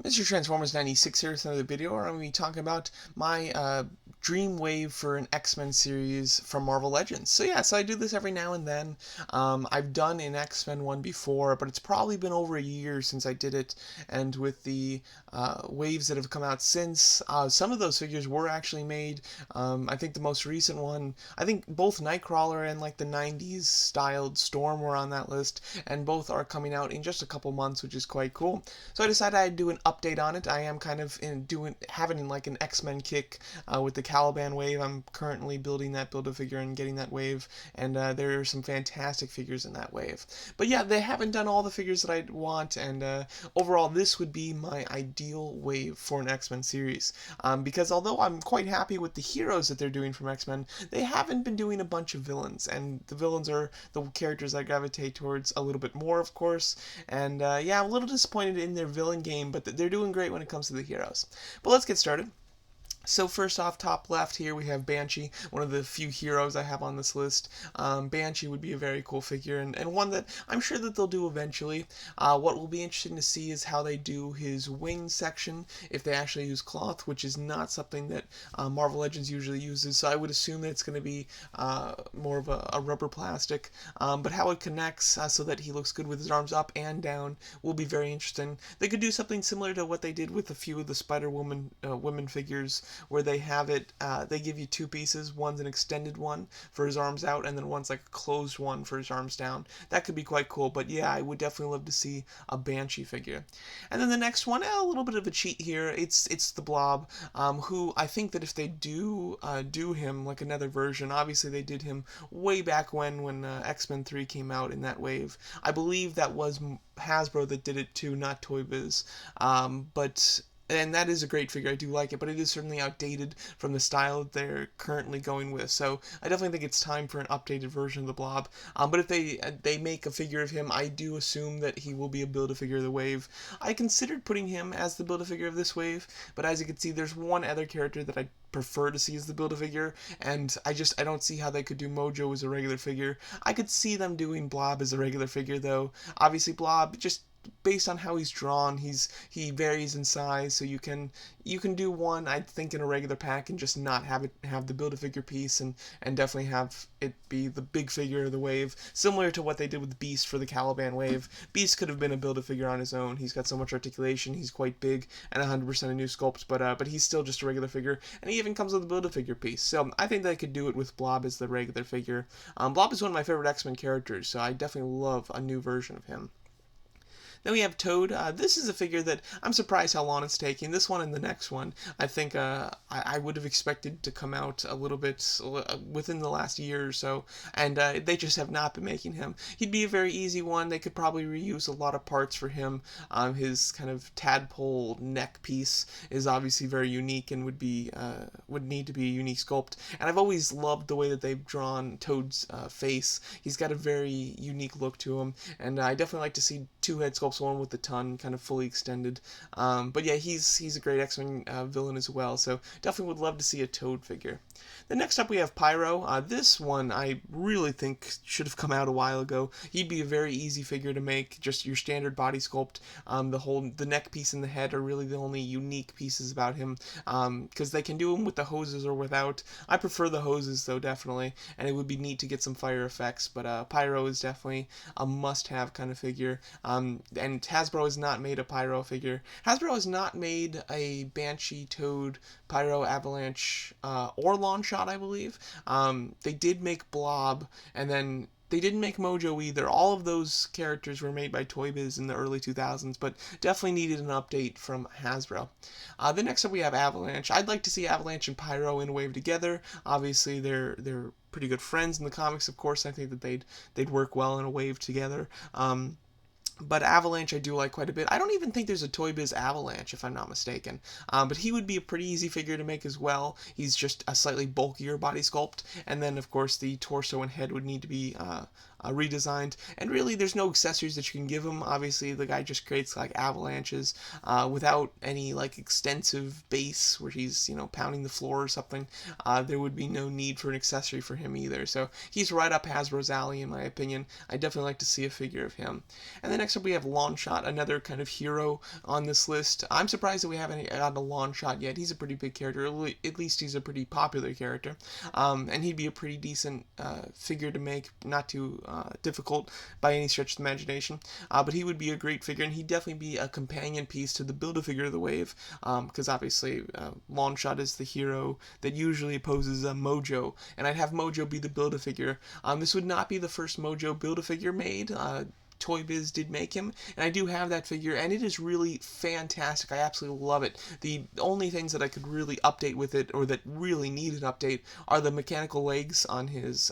Mr. Transformers 96 here with another video where I'm going to be talking about my dream wave for an X-Men series from Marvel Legends. So I do this every now and then. I've done an X-Men one before, but it's probably been over a year since I did it, and with the waves that have come out since, some of those figures were actually made. I think the most recent one, I think both Nightcrawler and like the 90s styled Storm were on that list, and both are coming out in just a couple months, which is quite cool. So I decided I'd do an update on it. I am kind of having like an X-Men kick with the Caliban wave. I'm currently building that Build-A-Figure and getting that wave, and there are some fantastic figures in that wave. But yeah, they haven't done all the figures that I want, and overall this would be my ideal wave for an X-Men series. Because although I'm quite happy with the heroes that they're doing from X-Men, they haven't been doing a bunch of villains, and the villains are the characters I gravitate towards a little bit more, of course. And yeah, I'm a little disappointed in their villain game, but they're doing great when it comes to the heroes. But let's get started. So first off, top left here we have Banshee, one of the few heroes I have on this list. Banshee would be a very cool figure, and one that I'm sure that they'll do eventually. What will be interesting to see is how they do his wing section, if they actually use cloth, which is not something that Marvel Legends usually uses, so I would assume that it's going to be more of a rubber plastic. But how it connects so that he looks good with his arms up and down will be very interesting. They could do something similar to what they did with a few of the Spider-Woman women figures, where they have it, they give you two pieces. One's an extended one for his arms out, and then one's like a closed one for his arms down. That could be quite cool, but yeah, I would definitely love to see a Banshee figure. And then the next one, a little bit of a cheat here. It's the Blob, who I think that if they do him like another version, obviously they did him way back when X-Men 3 came out in that wave. I believe that was Hasbro that did it too, not Toy Biz. And that is a great figure. I do like it, but it is certainly outdated from the style that they're currently going with. So I definitely think it's time for an updated version of the Blob. But if they make a figure of him, I do assume that he will be a Build-A-Figure of the wave. I considered putting him as the Build-A-Figure of this wave, but as you can see, there's one other character that I prefer to see as the Build-A-Figure, and I don't see how they could do Mojo as a regular figure. I could see them doing Blob as a regular figure, though. Obviously, Blob, just based on how he's drawn, he varies in size, so you can do one, I think, in a regular pack and just not have the Build-A-Figure piece, and definitely have it be the big figure of the wave, similar to what they did with Beast for the Caliban wave. Beast could have been a Build-A-Figure on his own. He's got so much articulation, he's quite big, and 100% a new sculpt, but he's still just a regular figure, and he even comes with a Build-A-Figure piece. So I think they could do it with Blob as the regular figure. Blob is one of my favorite X-Men characters, so I definitely love a new version of him. Then we have Toad. This is a figure that I'm surprised how long it's taking. This one and the next one, I think I would have expected to come out a little bit within the last year or so, and they just have not been making him. He'd be a very easy one. They could probably reuse a lot of parts for him. His kind of tadpole neck piece is obviously very unique and would need to be a unique sculpt. And I've always loved the way that they've drawn Toad's face. He's got a very unique look to him, and I definitely like to see two head sculpts, one with the ton kind of fully extended. But yeah, he's a great X-Men villain as well, so definitely would love to see a Toad figure. Then next up we have Pyro. This one I really think should have come out a while ago. He'd be a very easy figure to make, just your standard body sculpt. The neck piece and the head are really the only unique pieces about him, because they can do him with the hoses or without. I prefer the hoses though, definitely, and it would be neat to get some fire effects, but Pyro is definitely a must-have kind of figure. And Hasbro has not made a Pyro figure. Hasbro has not made a Banshee, Toad, Pyro, Avalanche, or Longshot, I believe. They did make Blob, and then they didn't make Mojo either. All of those characters were made by Toy Biz in the early 2000s, but definitely needed an update from Hasbro. Then next up we have Avalanche. I'd like to see Avalanche and Pyro in a wave together. Obviously, they're pretty good friends in the comics, of course. I think that they'd work well in a wave together. But Avalanche I do like quite a bit. I don't even think there's a Toy Biz Avalanche, if I'm not mistaken. But he would be a pretty easy figure to make as well. He's just a slightly bulkier body sculpt. And then, of course, the torso and head would need to be redesigned. And really, there's no accessories that you can give him. Obviously, the guy just creates like avalanches without any like extensive base where he's, you know, pounding the floor or something. There would be no need for an accessory for him either. So he's right up Hasbro's alley in my opinion. I definitely like to see a figure of him. And then next up we have Longshot, another kind of hero on this list. I'm surprised that we haven't gotten a Longshot yet. He's a pretty big character. At least he's a pretty popular character. And he'd be a pretty decent figure to make, not too difficult by any stretch of the imagination. But he would be a great figure, and he'd definitely be a companion piece to the Build-A-Figure of the wave, because obviously Longshot is the hero that usually opposes Mojo, and I'd have Mojo be the Build-A-Figure. This would not be the first Mojo Build-A-Figure made. Toy Biz did make him, and I do have that figure, and it is really fantastic. I absolutely love it. The only things that I could really update with it, or that really need an update, are the mechanical legs on his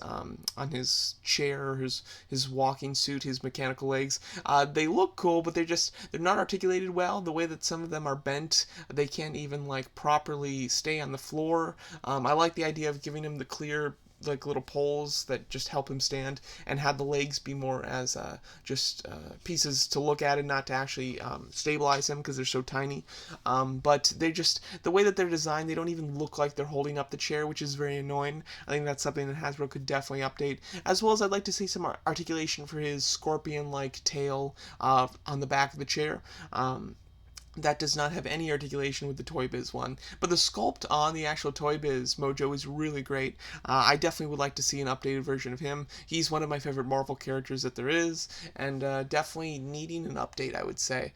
chair, or his walking suit, his mechanical legs. They look cool, but they're not articulated well. The way that some of them are bent, they can't even like properly stay on the floor. I like the idea of giving him the clear like little poles that just help him stand, and have the legs be more as just pieces to look at and not to actually stabilize him because they're so tiny. But they just, the way that they're designed, they don't even look like they're holding up the chair, which is very annoying. I think that's something that Hasbro could definitely update. As well as I'd like to see some articulation for his scorpion-like tail on the back of the chair. That does not have any articulation with the Toy Biz one. But the sculpt on the actual Toy Biz Mojo is really great. I definitely would like to see an updated version of him. He's one of my favorite Marvel characters that there is, and definitely needing an update, I would say.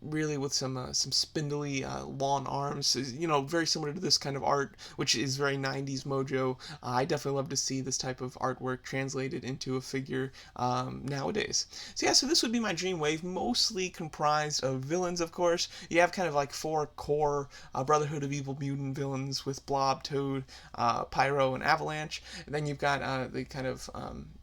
Really with some spindly long arms, you know, very similar to this kind of art, which is very 90s Mojo. I definitely love to see this type of artwork translated into a figure nowadays. So yeah, so this would be my dream wave, mostly comprised of villains, of course. You have kind of like 4 core Brotherhood of Evil Mutant villains with Blob, Toad, Pyro, and Avalanche. And then you've got the kind of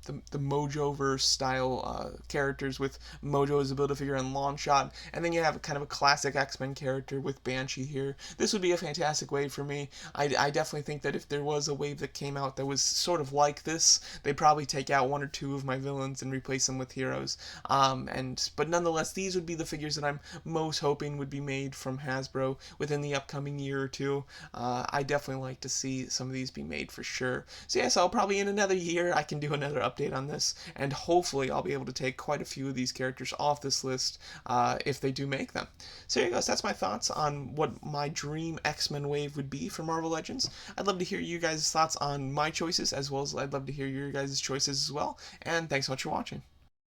the Mojoverse style characters with Mojo as a Build-A-Figure and Longshot. And then you have kind of a classic X-Men character with Banshee here. This would be a fantastic wave for me. I definitely think that if there was a wave that came out that was sort of like this, they'd probably take out 1 or 2 of my villains and replace them with heroes. But nonetheless, these would be the figures that I'm most hoping would be made from Hasbro within the upcoming year or two. I definitely like to see some of these be made for sure. So yes, I'll probably in another year I can do another update on this, and hopefully I'll be able to take quite a few of these characters off this list if they do make them. So there you go. So that's my thoughts on what my dream X-Men wave would be for Marvel Legends. I'd love to hear you guys' thoughts on my choices, as well as I'd love to hear your guys' choices as well. And thanks so much for watching.